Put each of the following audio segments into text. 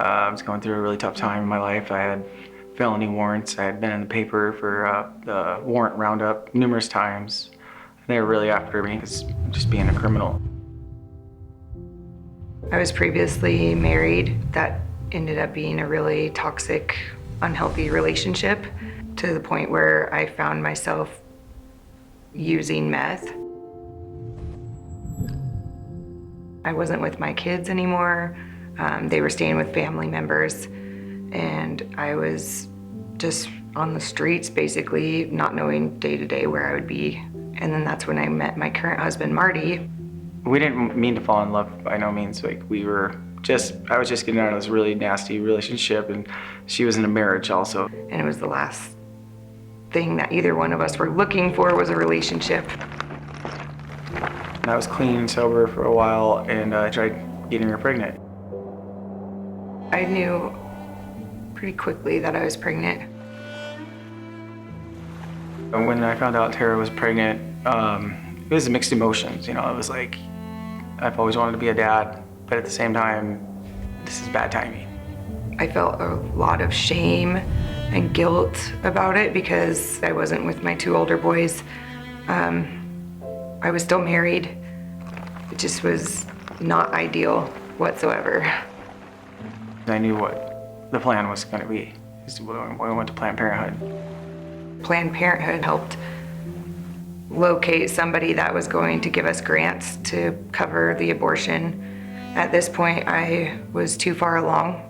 I was going through a really tough time in my life. I had felony warrants. I had been in the paper for the warrant roundup numerous times. They were really after me as just being a criminal. I was previously married. That ended up being a really toxic, unhealthy relationship to the point where I found myself using meth. I wasn't with my kids anymore. They were staying with family members, and I was just on the streets basically, not knowing day to day where I would be. And then that's when I met my current husband, Marty. We didn't mean to fall in love by no means. I was just getting out of this really nasty relationship, and she was in a marriage also. And it was the last thing that either one of us were looking for was a relationship. And I was clean and sober for a while, and I tried getting her pregnant. I knew pretty quickly that I was pregnant. And when I found out Tara was pregnant, it was mixed emotions. It was like, I've always wanted to be a dad, but at the same time, this is bad timing. I felt a lot of shame and guilt about it because I wasn't with my two older boys. I was still married. It just was not ideal whatsoever. I knew what the plan was going to be. When we went to Planned Parenthood. Planned Parenthood helped locate somebody that was going to give us grants to cover the abortion. At this point, I was too far along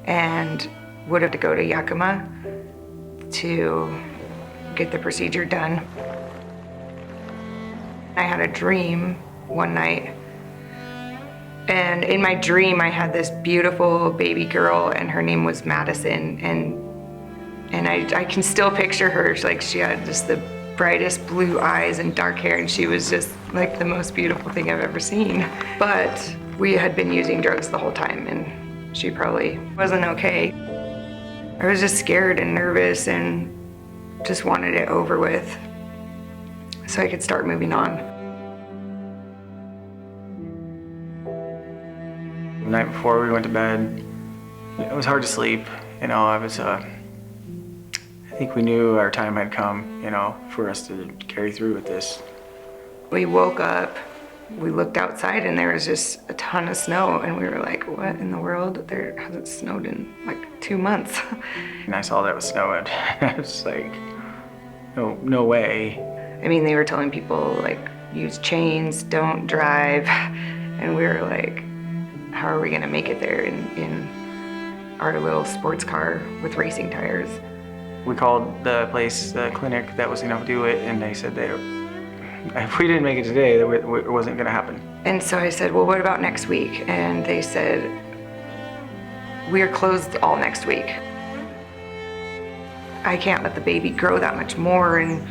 and would have to go to Yakima to get the procedure done. I had a dream one night, and in my dream I had this beautiful baby girl, and her name was Madison, and I can still picture her. She had just the brightest blue eyes and dark hair, and she was just like the most beautiful thing I've ever seen. But we had been using drugs the whole time, and she probably wasn't okay. I was just scared and nervous and just wanted it over with so I could start moving on. The night before we went to bed, it was hard to sleep. I think we knew our time had come, for us to carry through with this. We woke up, we looked outside, and there was just a ton of snow, and we were like, what in the world? There hasn't snowed in like 2 months. And I saw that it was snowing. I was like, no way. I mean, they were telling people, use chains, don't drive. And we were like, how are we gonna make it there in our little sports car with racing tires? We called the clinic that was gonna do it, and they said that if we didn't make it today, it wasn't gonna happen. And so I said, well, what about next week? And they said, we are closed all next week. I can't let the baby grow that much more and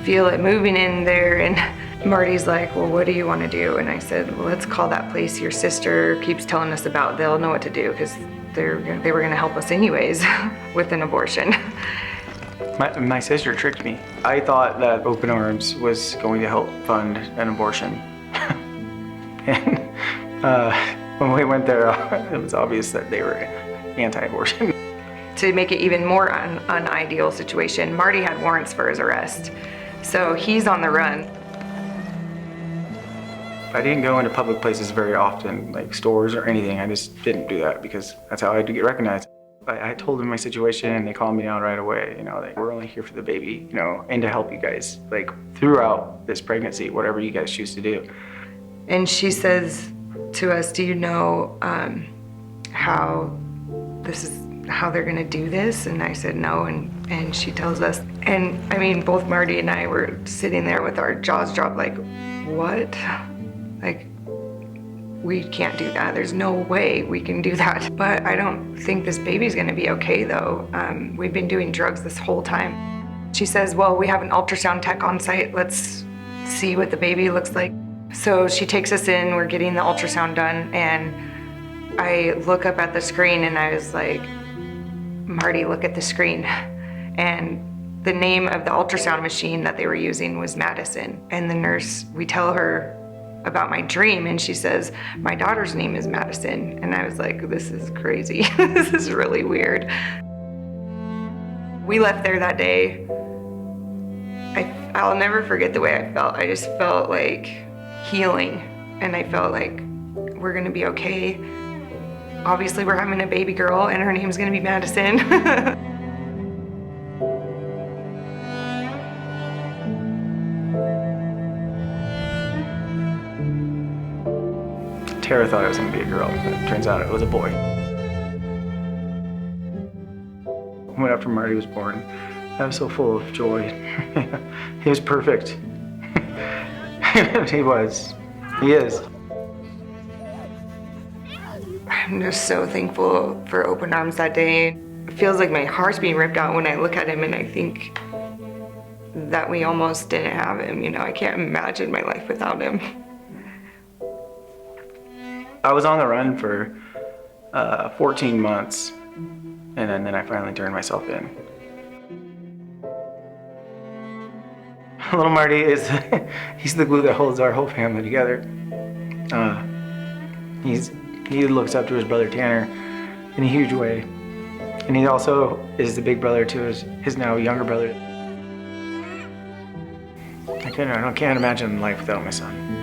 feel it moving in there. And Marty's like, well, what do you want to do? And I said, well, let's call that place your sister keeps telling us about. They'll know what to do, because they were gonna help us anyways with an abortion. My sister tricked me. I thought that Open Arms was going to help fund an abortion. And when we went there, it was obvious that they were anti-abortion. To make it even more unideal situation, Marty had warrants for his arrest. So he's on the run. I didn't go into public places very often, like stores or anything. I just didn't do that because that's how I had to get recognized. I told them my situation, and they calmed me down right away. We're only here for the baby, and to help you guys, throughout this pregnancy, whatever you guys choose to do. And she says to us, do you know how they're gonna do this? And I said no, and she tells us. And I mean, both Marty and I were sitting there with our jaws dropped, like, what? We can't do that. There's no way we can do that. But I don't think this baby's gonna be okay though. We've been doing drugs this whole time. She says, well, we have an ultrasound tech on site. Let's see what the baby looks like. So she takes us in, we're getting the ultrasound done, and I look up at the screen and I was like, Marty, look at the screen. And the name of the ultrasound machine that they were using was Madison. And the nurse, we tell her about my dream, and she says, my daughter's name is Madison. And I was like, this is crazy. This is really weird. We left there that day. I'll never forget the way I felt. I just felt like healing, and I felt like we're gonna be okay. Obviously, we're having a baby girl, and her name's gonna be Madison. Tara thought it was gonna be a girl, but it turns out it was a boy. When after Marty was born, I was so full of joy. He was perfect. He was. He is. I'm just so thankful for open arms that day. It feels like my heart's being ripped out when I look at him, and I think that we almost didn't have him. You know, I can't imagine my life without him. I was on the run for 14 months, and then I finally turned myself in. Little Marty is, he's the glue that holds our whole family together. He looks up to his brother Tanner in a huge way. And he also is the big brother to his now younger brother. I can't imagine life without my son.